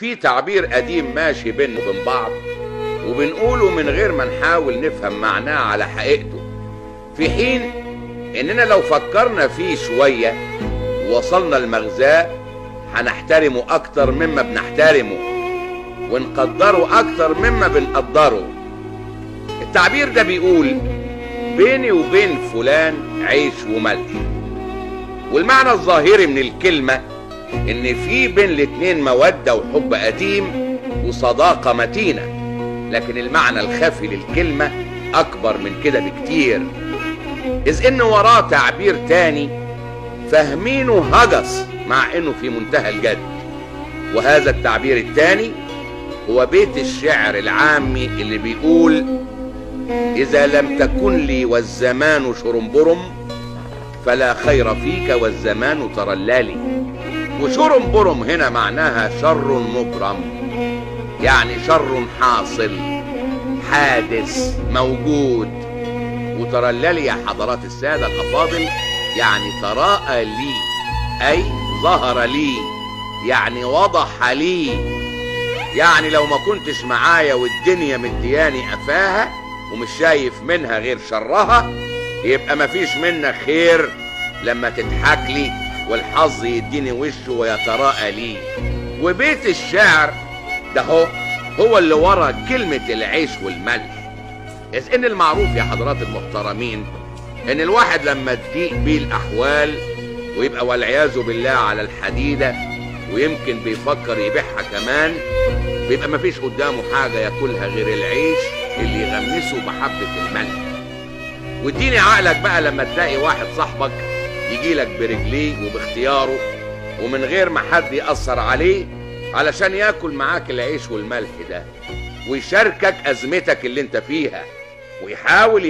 في تعبير قديم ماشي بيننا وبين بعض وبنقوله من غير ما نحاول نفهم معناه على حقيقته، في حين اننا لو فكرنا فيه شوية ووصلنا لمغزاه هنحترمه اكتر مما بنحترمه ونقدره اكتر مما بنقدره. التعبير ده بيقول بيني وبين فلان عيش وملح، والمعنى الظاهري من الكلمة ان في بين الاتنين مودة وحب قديم وصداقة متينة، لكن المعنى الخفي للكلمة اكبر من كده بكتير، اذ ان وراه تعبير تاني فاهمينه هجس مع انه في منتهى الجد. وهذا التعبير التاني هو بيت الشعر العامي اللي بيقول اذا لم تكن لي والزمان شرنبرم فلا خير فيك والزمان ترللي. وشرنبرم هنا معناها شر مبرم، يعني شر حاصل حادث موجود. وترللي يا حضرات السادة الأفاضل يعني تراءى لي، أي ظهر لي، يعني وضح لي. يعني لو ما كنتش معايا والدنيا مدياني قفاها ومش شايف منها غير شرها، يبقى مفيش منك خير لما تضحك لي والحظ يديني وشه ويتراءى لي. وبيت الشعر ده هو اللي ورا كلمة العيش والملح، إذ إن المعروف يا حضرات المحترمين إن الواحد لما تضيق بيه الأحوال ويبقى والعياذ بالله على الحديدة ويمكن بيفكر يبيعها كمان، بيبقى مفيش قدامه حاجة ياكلها غير العيش اللي يغمسه بحبة الملح. واديني عقلك بقى لما تلاقي واحد صاحبك يجيلك برجليه وباختياره ومن غير ما حد يأثر عليه علشان ياكل معاك العيش والملح ده ويشاركك أزمتك اللي انت فيها ويحاول